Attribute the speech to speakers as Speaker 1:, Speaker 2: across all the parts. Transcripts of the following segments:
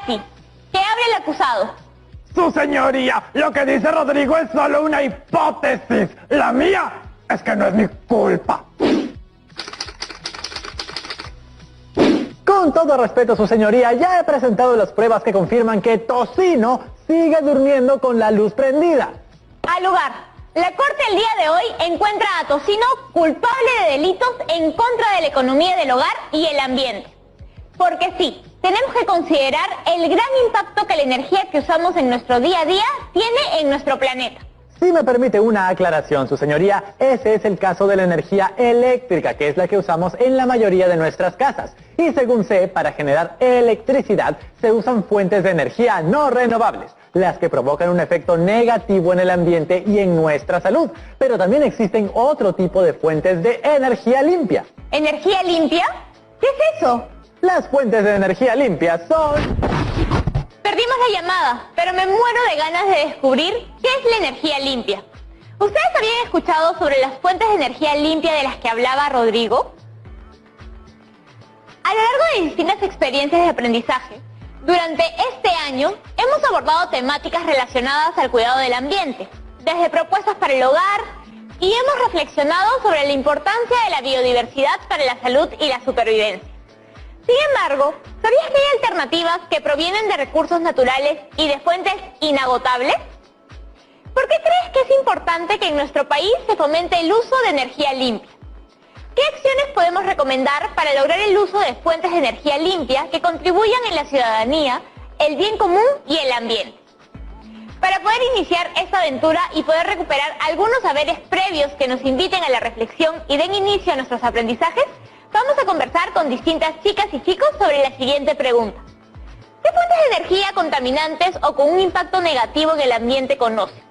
Speaker 1: sí. Que hable el acusado.
Speaker 2: Su señoría, lo que dice Rodrigo es solo una hipótesis. La mía es que no es mi culpa.
Speaker 3: Con todo respeto, su señoría, ya he presentado las pruebas que confirman que Tocino sigue durmiendo con la luz prendida.
Speaker 1: Al lugar. La Corte el día de hoy encuentra a Tocino culpable de delitos en contra de la economía del hogar y el ambiente. Porque sí, tenemos que considerar el gran impacto que la energía que usamos en nuestro día a día tiene en nuestro planeta.
Speaker 3: Si me permite una aclaración, su señoría, ese es el caso de la energía eléctrica, que es la que usamos en la mayoría de nuestras casas. Y según sé, para generar electricidad se usan fuentes de energía no renovables, las que provocan un efecto negativo en el ambiente y en nuestra salud. Pero también existen otro tipo de fuentes de energía limpia.
Speaker 1: ¿Energía limpia? ¿Qué es eso?
Speaker 3: Las fuentes de energía limpia son...
Speaker 1: Perdimos la llamada, pero me muero de ganas de descubrir qué es la energía limpia. ¿Ustedes habían escuchado sobre las fuentes de energía limpia de las que hablaba Rodrigo? A lo largo de distintas experiencias de aprendizaje, durante este año hemos abordado temáticas relacionadas al cuidado del ambiente, desde propuestas para el hogar, y hemos reflexionado sobre la importancia de la biodiversidad para la salud y la supervivencia. Sin embargo, ¿sabías que hay alternativas que provienen de recursos naturales y de fuentes inagotables? ¿Por qué crees que es importante que en nuestro país se fomente el uso de energía limpia? ¿Qué acciones podemos recomendar para lograr el uso de fuentes de energía limpia que contribuyan en la ciudadanía, el bien común y el ambiente? Para poder iniciar esta aventura y poder recuperar algunos saberes previos que nos inviten a la reflexión y den inicio a nuestros aprendizajes, vamos a conversar con distintas chicas y chicos sobre la siguiente pregunta. ¿Qué fuentes de energía contaminantes o con un impacto negativo en el ambiente conocen?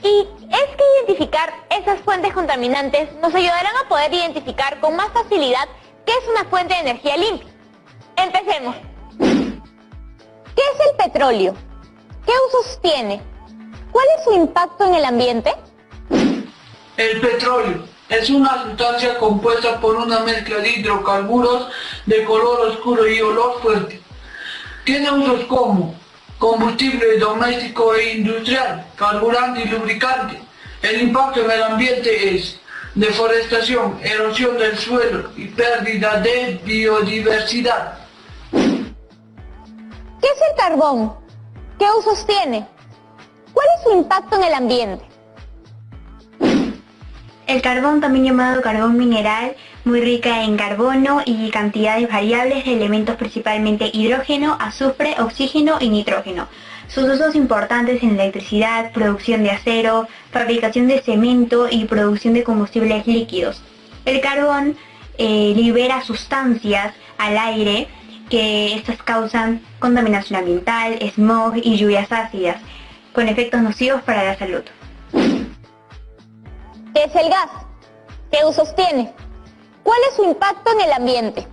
Speaker 1: Y es que identificar esas fuentes contaminantes nos ayudarán a poder identificar con más facilidad qué es una fuente de energía limpia. Empecemos. ¿Qué es el petróleo? ¿Qué usos tiene? ¿Cuál es su impacto en el ambiente?
Speaker 4: El petróleo es una sustancia compuesta por una mezcla de hidrocarburos de color oscuro y olor fuerte. Tiene usos como combustible doméstico e industrial, carburante y lubricante. El impacto en el ambiente es deforestación, erosión del suelo y pérdida de biodiversidad.
Speaker 1: ¿Qué es el carbón? ¿Qué usos tiene? ¿Cuál es su impacto en el ambiente?
Speaker 5: El carbón, también llamado carbón mineral, muy rica en carbono y cantidades variables de elementos, principalmente hidrógeno, azufre, oxígeno y nitrógeno. Sus usos importantes en electricidad, producción de acero, fabricación de cemento y producción de combustibles líquidos. El carbón libera sustancias al aire que estas causan contaminación ambiental, smog y lluvias ácidas, con efectos nocivos para la salud.
Speaker 1: ¿Qué es el gas? ¿Qué usos tiene? ¿Cuál es su impacto en el ambiente?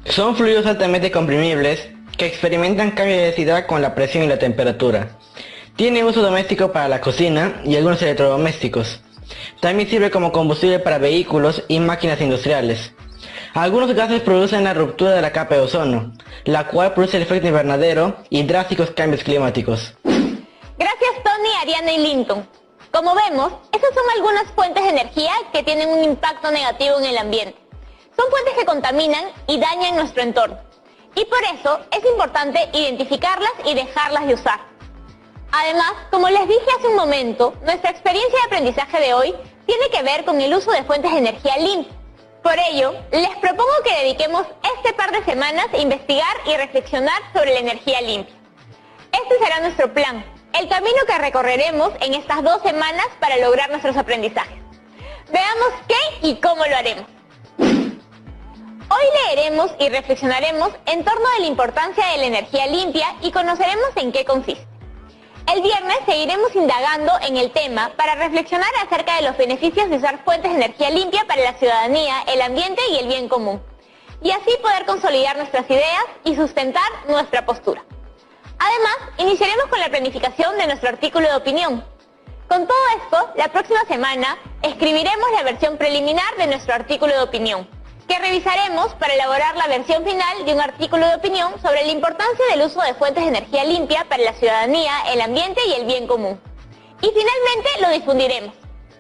Speaker 6: Son fluidos altamente comprimibles que experimentan cambio de densidad con la presión y la temperatura. Tiene uso doméstico para la cocina y algunos electrodomésticos. También sirve como combustible para vehículos y máquinas industriales. Algunos gases producen la ruptura de la capa de ozono, la cual produce el efecto invernadero y drásticos cambios climáticos.
Speaker 1: Gracias Tony, Ariana y Linton. Como vemos, esas son algunas fuentes de energía que tienen un impacto negativo en el ambiente. Son fuentes que contaminan y dañan nuestro entorno. Y por eso es importante identificarlas y dejarlas de usar. Además, como les dije hace un momento, nuestra experiencia de aprendizaje de hoy tiene que ver con el uso de fuentes de energía limpia. Por ello, les propongo que dediquemos este par de semanas a investigar y reflexionar sobre la energía limpia. Este será nuestro plan, el camino que recorreremos en estas 2 semanas para lograr nuestros aprendizajes. Veamos qué y cómo lo haremos. Hoy leeremos y reflexionaremos en torno a la importancia de la energía limpia y conoceremos en qué consiste. El viernes seguiremos indagando en el tema para reflexionar acerca de los beneficios de usar fuentes de energía limpia para la ciudadanía, el ambiente y el bien común, y así poder consolidar nuestras ideas y sustentar nuestra postura. Además, iniciaremos con la planificación de nuestro artículo de opinión. Con todo esto, la próxima semana escribiremos la versión preliminar de nuestro artículo de opinión, que revisaremos para elaborar la versión final de un artículo de opinión sobre la importancia del uso de fuentes de energía limpia para la ciudadanía, el ambiente y el bien común. Y finalmente lo difundiremos.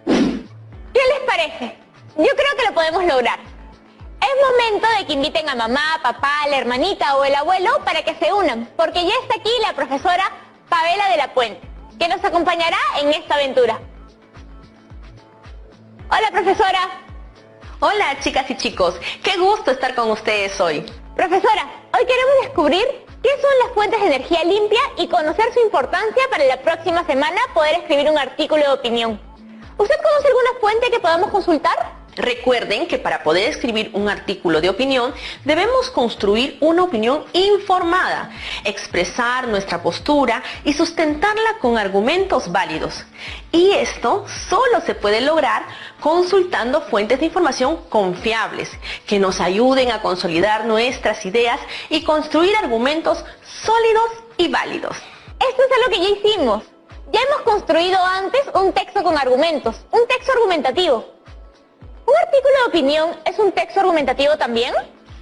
Speaker 1: ¿Qué les parece? Yo creo que lo podemos lograr. Es momento de que inviten a mamá, papá, la hermanita o el abuelo para que se unan, porque ya está aquí la profesora Pavela de la Puente, que nos acompañará en esta aventura. Hola, profesora.
Speaker 7: Hola chicas y chicos, qué gusto estar con ustedes hoy.
Speaker 1: Profesora, hoy queremos descubrir qué son las fuentes de energía limpia y conocer su importancia para la próxima semana poder escribir un artículo de opinión. ¿Usted conoce alguna fuente que podamos consultar?
Speaker 7: Recuerden que para poder escribir un artículo de opinión debemos construir una opinión informada, expresar nuestra postura y sustentarla con argumentos válidos. Y esto solo se puede lograr consultando fuentes de información confiables que nos ayuden a consolidar nuestras ideas y construir argumentos sólidos y válidos.
Speaker 1: Esto es algo que ya hicimos. Ya hemos construido antes un texto con argumentos, un texto argumentativo. ¿Un artículo de opinión es un texto argumentativo también?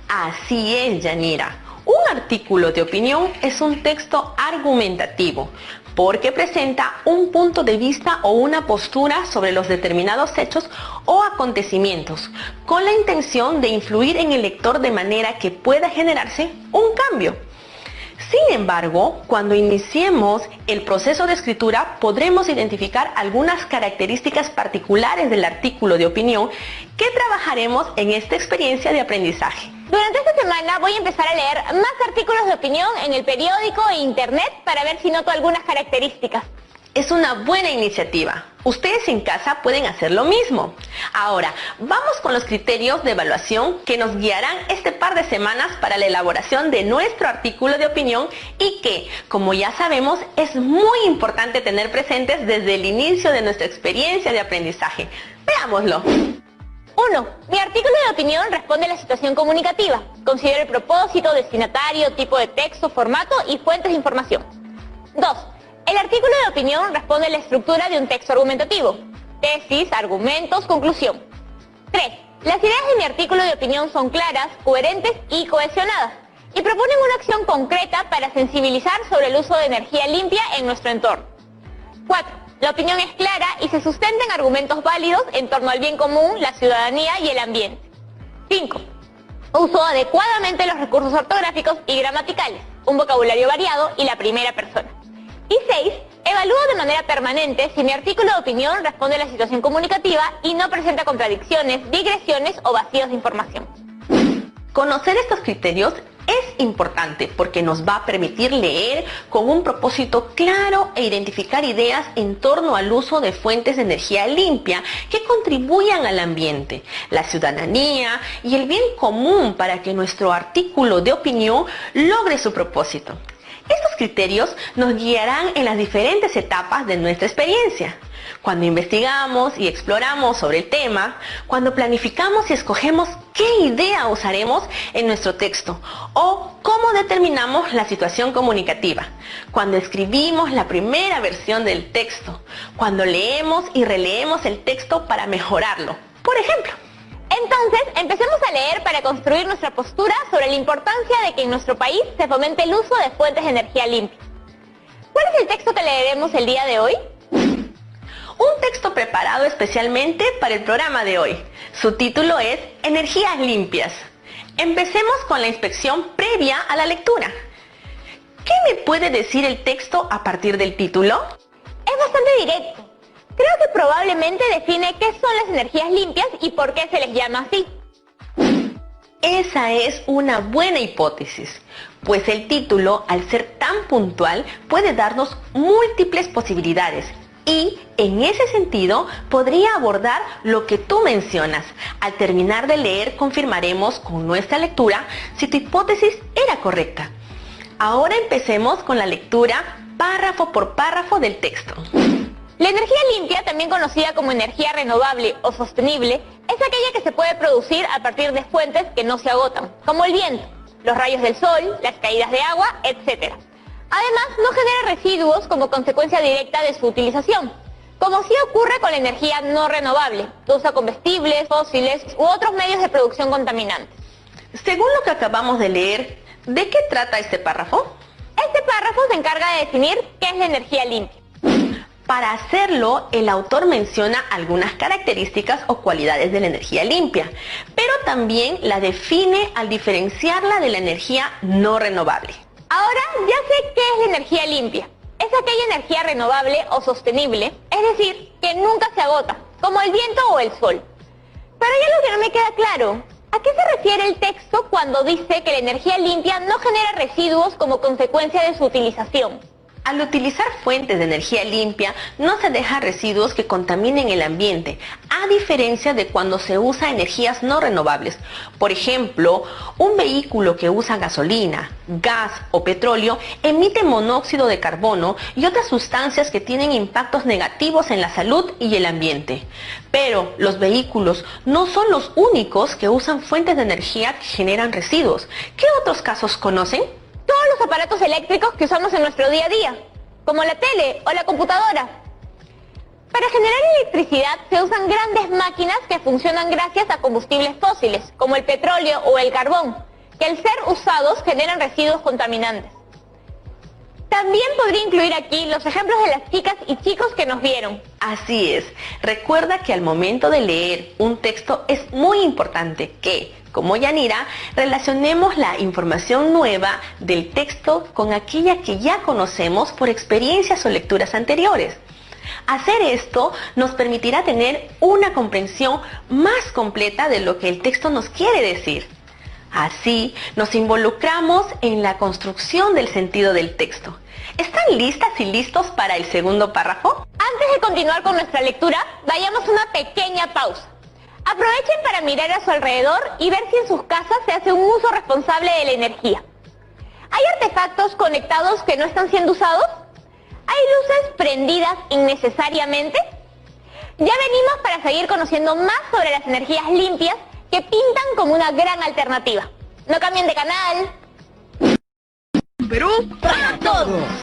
Speaker 7: Así es, Yanira. Un artículo de opinión es un texto argumentativo porque presenta un punto de vista o una postura sobre los determinados hechos o acontecimientos con la intención de influir en el lector de manera que pueda generarse un cambio. Sin embargo, cuando iniciemos el proceso de escritura, podremos identificar algunas características particulares del artículo de opinión que trabajaremos en esta experiencia de aprendizaje.
Speaker 1: Durante esta semana voy a empezar a leer más artículos de opinión en el periódico e internet para ver si noto algunas características.
Speaker 7: Es una buena iniciativa. Ustedes en casa pueden hacer lo mismo. Ahora, vamos con los criterios de evaluación que nos guiarán este par de semanas para la elaboración de nuestro artículo de opinión y que, como ya sabemos, es muy importante tener presentes desde el inicio de nuestra experiencia de aprendizaje. Veámoslo.
Speaker 1: 1. Mi artículo de opinión responde a la situación comunicativa. Considero el propósito, destinatario, tipo de texto, formato y fuentes de información. 2. El artículo de opinión responde a la estructura de un texto argumentativo. Tesis, argumentos, conclusión. 3. Las ideas de mi artículo de opinión son claras, coherentes y cohesionadas, y proponen una acción concreta para sensibilizar sobre el uso de energía limpia en nuestro entorno. 4. La opinión es clara y se sustenta en argumentos válidos en torno al bien común, la ciudadanía y el ambiente. 5. Uso adecuadamente los recursos ortográficos y gramaticales, un vocabulario variado y la primera persona. Y 6. Evalúo de manera permanente si mi artículo de opinión responde a la situación comunicativa y no presenta contradicciones, digresiones o vacíos de información.
Speaker 7: Conocer estos criterios es importante porque nos va a permitir leer con un propósito claro e identificar ideas en torno al uso de fuentes de energía limpia que contribuyan al ambiente, la ciudadanía y el bien común para que nuestro artículo de opinión logre su propósito. Estos criterios nos guiarán en las diferentes etapas de nuestra experiencia. Cuando investigamos y exploramos sobre el tema, cuando planificamos y escogemos qué idea usaremos en nuestro texto o cómo determinamos la situación comunicativa, cuando escribimos la primera versión del texto, cuando leemos y releemos el texto para mejorarlo, por ejemplo.
Speaker 1: Entonces, empecemos a leer para construir nuestra postura sobre la importancia de que en nuestro país se fomente el uso de fuentes de energía limpia. ¿Cuál es el texto que leeremos el día de hoy?
Speaker 7: Un texto preparado especialmente para el programa de hoy. Su título es Energías limpias. Empecemos con la inspección previa a la lectura. ¿Qué me puede decir el texto a partir del título?
Speaker 1: Es bastante directo. Creo que probablemente define qué son las energías limpias y por qué se les llama así.
Speaker 7: Esa es una buena hipótesis, pues el título, al ser tan puntual, puede darnos múltiples posibilidades y, en ese sentido, podría abordar lo que tú mencionas. Al terminar de leer, confirmaremos con nuestra lectura si tu hipótesis era correcta. Ahora empecemos con la lectura párrafo por párrafo del texto.
Speaker 1: La energía limpia, también conocida como energía renovable o sostenible, es aquella que se puede producir a partir de fuentes que no se agotan, como el viento, los rayos del sol, las caídas de agua, etc. Además, no genera residuos como consecuencia directa de su utilización. como sí ocurre con la energía no renovable, que usa combustibles fósiles u otros medios de producción contaminantes.
Speaker 7: Según lo que acabamos de leer, ¿de qué trata este párrafo?
Speaker 1: Este párrafo se encarga de definir qué es la energía limpia.
Speaker 7: Para hacerlo, el autor menciona algunas características o cualidades de la energía limpia, pero también la define al diferenciarla de la energía no renovable.
Speaker 1: Ahora ya sé qué es la energía limpia. Es aquella energía renovable o sostenible, es decir, que nunca se agota, como el viento o el sol. Pero hay algo que no me queda claro. ¿A qué se refiere el texto cuando dice que la energía limpia no genera residuos como consecuencia de su utilización?
Speaker 7: Al utilizar fuentes de energía limpia, no se dejan residuos que contaminen el ambiente, a diferencia de cuando se usa energías no renovables. Por ejemplo, un vehículo que usa gasolina, gas o petróleo emite monóxido de carbono y otras sustancias que tienen impactos negativos en la salud y el ambiente. Pero los vehículos no son los únicos que usan fuentes de energía que generan residuos. ¿Qué otros casos conocen?
Speaker 1: Todos los aparatos eléctricos que usamos en nuestro día a día, como la tele o la computadora. Para generar electricidad se usan grandes máquinas que funcionan gracias a combustibles fósiles, como el petróleo o el carbón, que al ser usados generan residuos contaminantes. También podría incluir aquí los ejemplos de las chicas y chicos que nos vieron.
Speaker 7: Así es. Recuerda que al momento de leer un texto es muy importante que, como Yanira, relacionemos la información nueva del texto con aquella que ya conocemos por experiencias o lecturas anteriores. Hacer esto nos permitirá tener una comprensión más completa de lo que el texto nos quiere decir. Así, nos involucramos en la construcción del sentido del texto. ¿Están listas y listos para el segundo párrafo?
Speaker 1: Antes de continuar con nuestra lectura, vayamos a una pequeña pausa. Aprovechen para mirar a su alrededor y ver si en sus casas se hace un uso responsable de la energía. ¿Hay artefactos conectados que no están siendo usados? ¿Hay luces prendidas innecesariamente? Ya venimos para seguir conociendo más sobre las energías limpias que pintan como una gran alternativa. No cambien de canal.
Speaker 7: Perú para todos.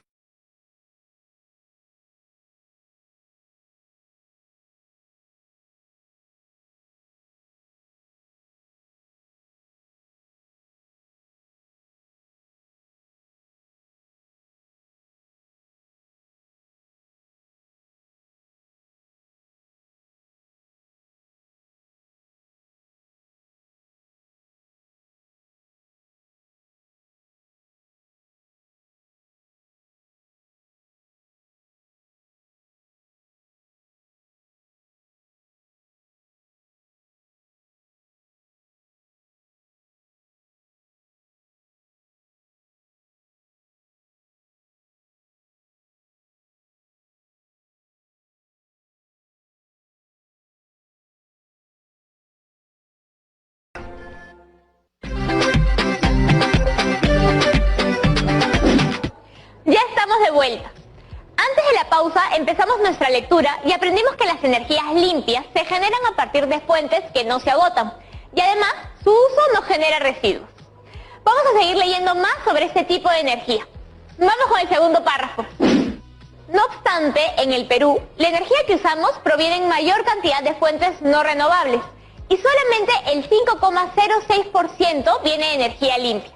Speaker 1: Ya estamos de vuelta. Antes de la pausa empezamos nuestra lectura y aprendimos que las energías limpias se generan a partir de fuentes que no se agotan y además su uso no genera residuos. Vamos a seguir leyendo más sobre este tipo de energía. Vamos con el segundo párrafo. No obstante, en el Perú, la energía que usamos proviene en mayor cantidad de fuentes no renovables y solamente el 5,06% viene de energía limpia.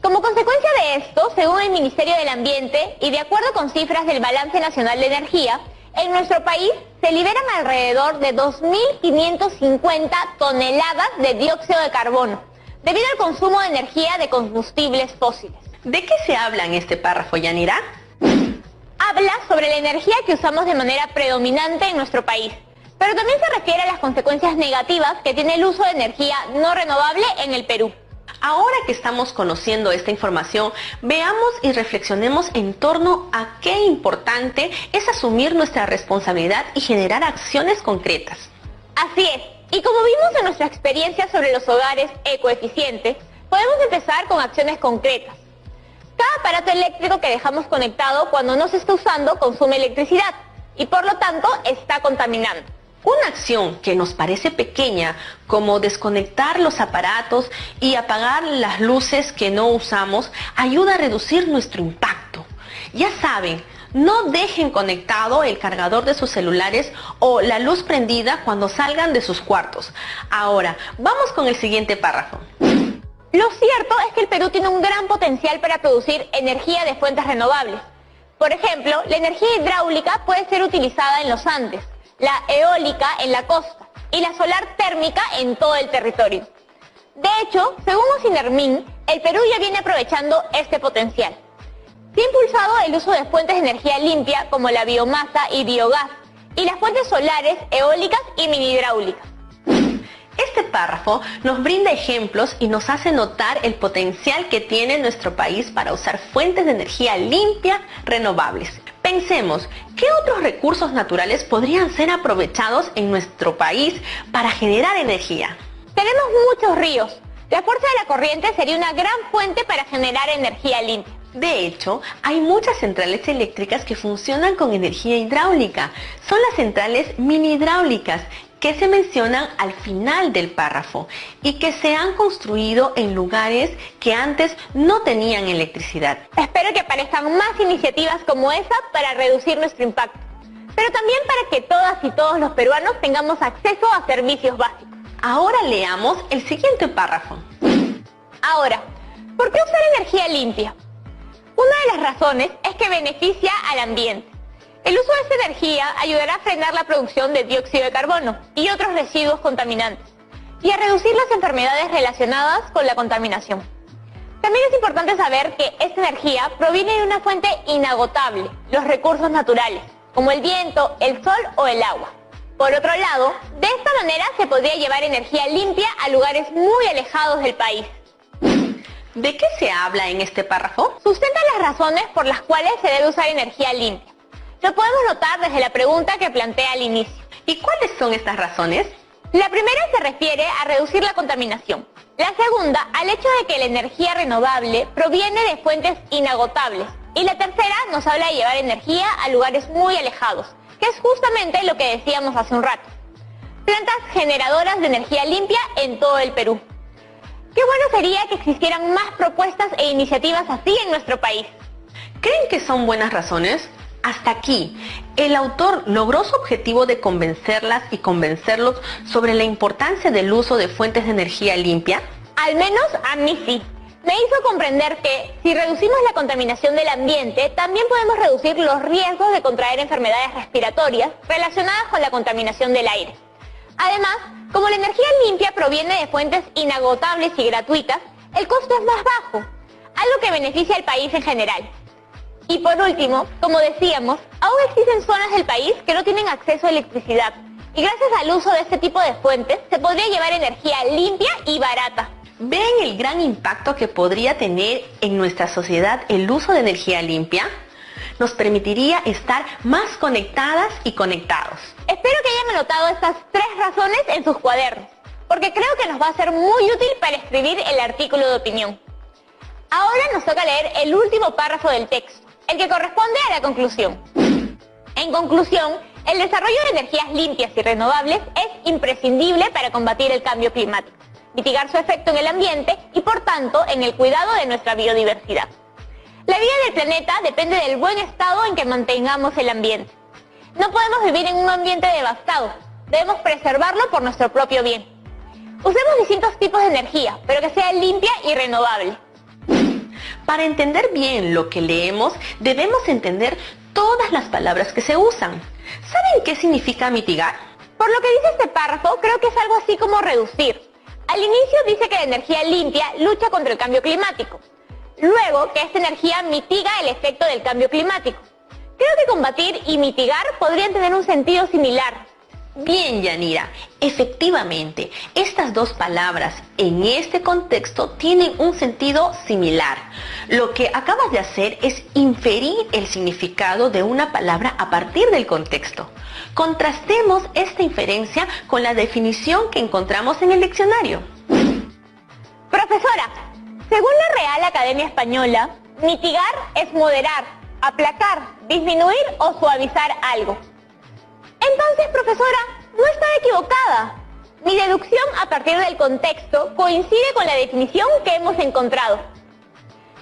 Speaker 1: Como consecuencia de esto, según el Ministerio del Ambiente y de acuerdo con cifras del Balance Nacional de Energía, en nuestro país se liberan alrededor de 2.550 toneladas de dióxido de carbono, debido al consumo de energía de combustibles fósiles.
Speaker 7: ¿De qué se habla en este párrafo, Yanira?
Speaker 1: Habla sobre la energía que usamos de manera predominante en nuestro país, pero también se refiere a las consecuencias negativas que tiene el uso de energía no renovable en el Perú.
Speaker 7: Ahora que estamos conociendo esta información, veamos y reflexionemos en torno a qué importante es asumir nuestra responsabilidad y generar acciones concretas.
Speaker 1: Así es, y como vimos en nuestra experiencia sobre los hogares ecoeficientes, podemos empezar con acciones concretas. Cada aparato eléctrico que dejamos conectado cuando no se está usando consume electricidad y por lo tanto está contaminando.
Speaker 7: Una acción que nos parece pequeña, como desconectar los aparatos y apagar las luces que no usamos, ayuda a reducir nuestro impacto. Ya saben, no dejen conectado el cargador de sus celulares o la luz prendida cuando salgan de sus cuartos. Ahora, vamos con el siguiente párrafo.
Speaker 1: Lo cierto es que el Perú tiene un gran potencial para producir energía de fuentes renovables. Por ejemplo, la energía hidráulica puede ser utilizada en los Andes, la eólica en la costa y la solar térmica en todo el territorio. De hecho, según Ocinermin, el Perú ya viene aprovechando este potencial. Se ha impulsado el uso de fuentes de energía limpia como la biomasa y biogás y las fuentes solares, eólicas y mini hidráulicas.
Speaker 7: Este párrafo nos brinda ejemplos y nos hace notar el potencial que tiene nuestro país para usar fuentes de energía limpia renovables. Pensemos, ¿qué otros recursos naturales podrían ser aprovechados en nuestro país para generar energía?
Speaker 1: Tenemos muchos ríos. La fuerza de la corriente sería una gran fuente para generar energía limpia.
Speaker 7: De hecho, hay muchas centrales eléctricas que funcionan con energía hidráulica. Son las centrales mini hidráulicas que se mencionan al final del párrafo y que se han construido en lugares que antes no tenían electricidad.
Speaker 1: Espero que aparezcan más iniciativas como esa para reducir nuestro impacto, pero también para que todas y todos los peruanos tengamos acceso a servicios básicos.
Speaker 7: Ahora leamos el siguiente párrafo.
Speaker 1: Ahora, ¿por qué usar energía limpia? Una de las razones es que beneficia al ambiente. El uso de esta energía ayudará a frenar la producción de dióxido de carbono y otros residuos contaminantes y a reducir las enfermedades relacionadas con la contaminación. También es importante saber que esta energía proviene de una fuente inagotable, los recursos naturales, como el viento, el sol o el agua. Por otro lado, de esta manera se podría llevar energía limpia a lugares muy alejados del país.
Speaker 7: ¿De qué se habla en este párrafo?
Speaker 1: Sustenta las razones por las cuales se debe usar energía limpia. Lo podemos notar desde la pregunta que plantea al inicio.
Speaker 7: ¿Y cuáles son estas razones?
Speaker 1: La primera se refiere a reducir la contaminación. La segunda, al hecho de que la energía renovable proviene de fuentes inagotables. Y la tercera nos habla de llevar energía a lugares muy alejados, que es justamente lo que decíamos hace un rato. Plantas generadoras de energía limpia en todo el Perú. Qué bueno sería que existieran más propuestas e iniciativas así en nuestro país.
Speaker 7: ¿Creen que son buenas razones? Hasta aquí, ¿el autor logró su objetivo de convencerlas y convencerlos sobre la importancia del uso de fuentes de energía limpia?
Speaker 1: Al menos a mí sí. Me hizo comprender que si reducimos la contaminación del ambiente, también podemos reducir los riesgos de contraer enfermedades respiratorias relacionadas con la contaminación del aire. Además, como la energía limpia proviene de fuentes inagotables y gratuitas, el costo es más bajo, algo que beneficia al país en general. Y por último, como decíamos, aún existen zonas del país que no tienen acceso a electricidad, y gracias al uso de este tipo de fuentes se podría llevar energía limpia y barata.
Speaker 7: ¿Ven el gran impacto que podría tener en nuestra sociedad el uso de energía limpia? Nos permitiría estar más conectadas y conectados.
Speaker 1: Espero que hayan anotado estas 3 razones en sus cuadernos, porque creo que nos va a ser muy útil para escribir el artículo de opinión. Ahora nos toca leer el último párrafo del texto, el que corresponde a la conclusión. En conclusión, el desarrollo de energías limpias y renovables es imprescindible para combatir el cambio climático, mitigar su efecto en el ambiente y, por tanto, en el cuidado de nuestra biodiversidad. La vida del planeta depende del buen estado en que mantengamos el ambiente. No podemos vivir en un ambiente devastado, debemos preservarlo por nuestro propio bien. Usemos distintos tipos de energía, pero que sea limpia y renovable.
Speaker 7: Para entender bien lo que leemos, debemos entender todas las palabras que se usan. ¿Saben qué significa mitigar?
Speaker 1: Por lo que dice este párrafo, creo que es algo así como reducir. Al inicio dice que la energía limpia lucha contra el cambio climático. Luego, que esta energía mitiga el efecto del cambio climático. Creo que combatir y mitigar podrían tener un sentido similar.
Speaker 7: Bien, Yanira, efectivamente, estas dos palabras en este contexto tienen un sentido similar. Lo que acabas de hacer es inferir el significado de una palabra a partir del contexto. Contrastemos esta inferencia con la definición que encontramos en el diccionario.
Speaker 1: Profesora, según la Real Academia Española, mitigar es moderar, aplacar, disminuir o suavizar algo. Entonces, profesora, no está equivocada. Mi deducción a partir del contexto coincide con la definición que hemos encontrado.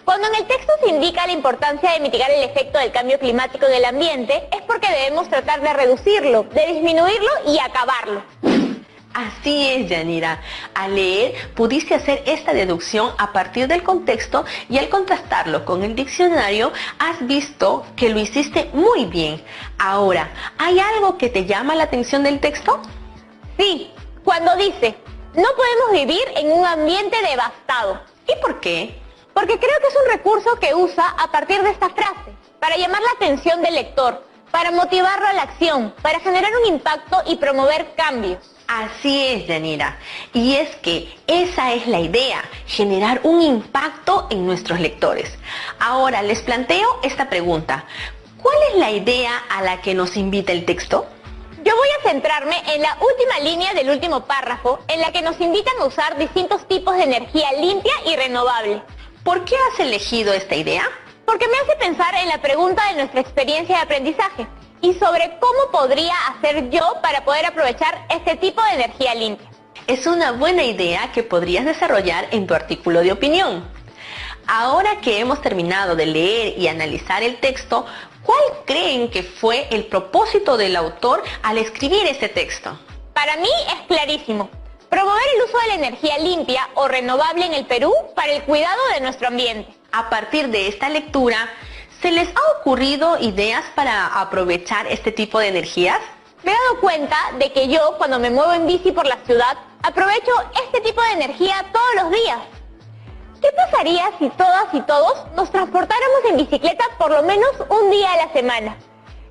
Speaker 1: Cuando en el texto se indica la importancia de mitigar el efecto del cambio climático en el ambiente, es porque debemos tratar de reducirlo, de disminuirlo y acabarlo.
Speaker 7: Así es, Yanira. Al leer pudiste hacer esta deducción a partir del contexto y al contrastarlo con el diccionario has visto que lo hiciste muy bien. Ahora, ¿hay algo que te llama la atención del texto?
Speaker 1: Sí, cuando dice, no podemos vivir en un ambiente devastado.
Speaker 7: ¿Y por qué?
Speaker 1: Porque creo que es un recurso que usa a partir de esta frase, para llamar la atención del lector, para motivarlo a la acción, para generar un impacto y promover cambios.
Speaker 7: Así es, Yanira. Y es que esa es la idea, generar un impacto en nuestros lectores. Ahora les planteo esta pregunta. ¿Cuál es la idea a la que nos invita el texto?
Speaker 1: Yo voy a centrarme en la última línea del último párrafo, en la que nos invitan a usar distintos tipos de energía limpia y renovable.
Speaker 7: ¿Por qué has elegido esta idea?
Speaker 1: Porque me hace pensar en la pregunta de nuestra experiencia de aprendizaje y sobre cómo podría hacer yo para poder aprovechar este tipo de energía limpia.
Speaker 7: Es una buena idea que podrías desarrollar en tu artículo de opinión. Ahora que hemos terminado de leer y analizar el texto, ¿cuál creen que fue el propósito del autor al escribir este texto?
Speaker 1: Para mí es clarísimo. Promover el uso de la energía limpia o renovable en el Perú para el cuidado de nuestro ambiente.
Speaker 7: A partir de esta lectura, ¿se les ha ocurrido ideas para aprovechar este tipo de energías?
Speaker 1: Me he dado cuenta de que yo, cuando me muevo en bici por la ciudad, aprovecho este tipo de energía todos los días. ¿Qué pasaría si todas y todos nos transportáramos en bicicleta por lo menos un día a la semana?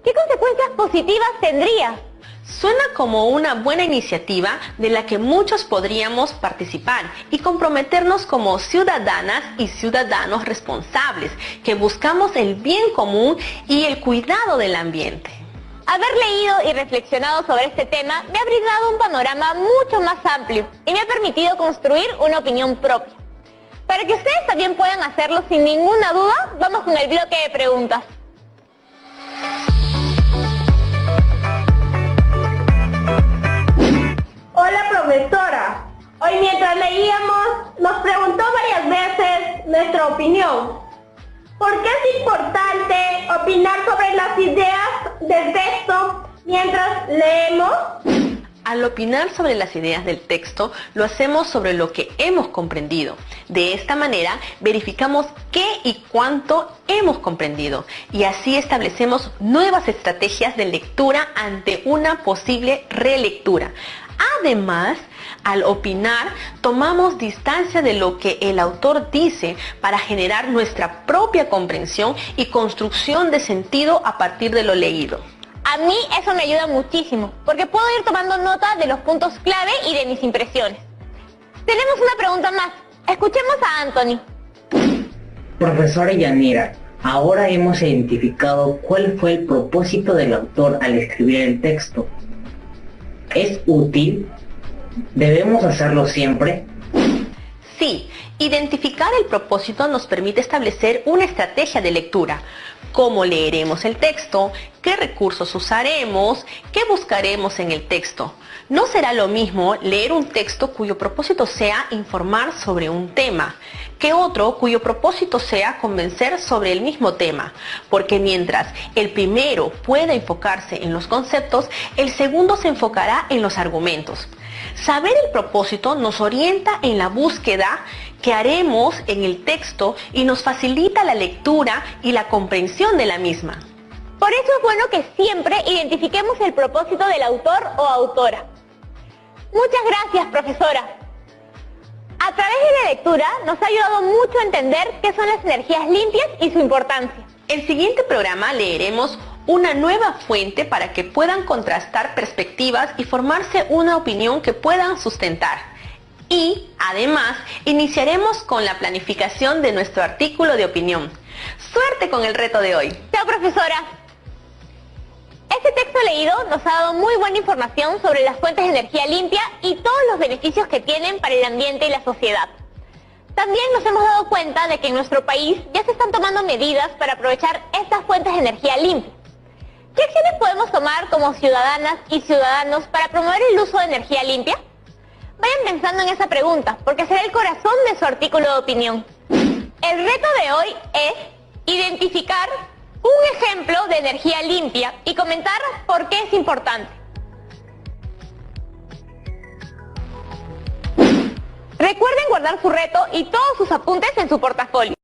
Speaker 1: ¿Qué consecuencias positivas tendría?
Speaker 7: Suena como una buena iniciativa de la que muchos podríamos participar y comprometernos como ciudadanas y ciudadanos responsables que buscamos el bien común y el cuidado del ambiente.
Speaker 1: Haber leído y reflexionado sobre este tema me ha brindado un panorama mucho más amplio y me ha permitido construir una opinión propia. Para que ustedes también puedan hacerlo sin ninguna duda, vamos con el bloque de preguntas.
Speaker 8: Hola profesora, hoy mientras leíamos nos preguntó varias veces nuestra opinión. ¿Por qué es importante opinar sobre las ideas del texto mientras leemos?
Speaker 7: Al opinar sobre las ideas del texto, lo hacemos sobre lo que hemos comprendido. De esta manera, verificamos qué y cuánto hemos comprendido y así establecemos nuevas estrategias de lectura ante una posible relectura. Además, al opinar, tomamos distancia de lo que el autor dice para generar nuestra propia comprensión y construcción de sentido a partir de lo leído.
Speaker 1: A mí eso me ayuda muchísimo, porque puedo ir tomando nota de los puntos clave y de mis impresiones. Tenemos una pregunta más. Escuchemos a Anthony.
Speaker 9: Profesora Yanira, ahora hemos identificado cuál fue el propósito del autor al escribir el texto. ¿Es útil? ¿Debemos hacerlo siempre?
Speaker 7: Sí, identificar el propósito nos permite establecer una estrategia de lectura. ¿Cómo leeremos el texto? ¿Qué recursos usaremos? ¿Qué buscaremos en el texto? No será lo mismo leer un texto cuyo propósito sea informar sobre un tema, que otro cuyo propósito sea convencer sobre el mismo tema, porque mientras el primero pueda enfocarse en los conceptos, el segundo se enfocará en los argumentos. Saber el propósito nos orienta en la búsqueda que haremos en el texto y nos facilita la lectura y la comprensión de la misma.
Speaker 1: Por eso es bueno que siempre identifiquemos el propósito del autor o autora. Muchas gracias, profesora. A través de la lectura nos ha ayudado mucho a entender qué son las energías limpias y su importancia.
Speaker 7: El siguiente programa leeremos una nueva fuente para que puedan contrastar perspectivas y formarse una opinión que puedan sustentar. Y, además, iniciaremos con la planificación de nuestro artículo de opinión. ¡Suerte con el reto de hoy!
Speaker 1: ¡Chao, profesora! Este texto leído nos ha dado muy buena información sobre las fuentes de energía limpia y todos los beneficios que tienen para el ambiente y la sociedad. También nos hemos dado cuenta de que en nuestro país ya se están tomando medidas para aprovechar estas fuentes de energía limpia. ¿Qué acciones podemos tomar como ciudadanas y ciudadanos para promover el uso de energía limpia? Vayan pensando en esa pregunta, porque será el corazón de su artículo de opinión. El reto de hoy es identificar un ejemplo de energía limpia y comentar por qué es importante. Recuerden guardar su reto y todos sus apuntes en su portafolio.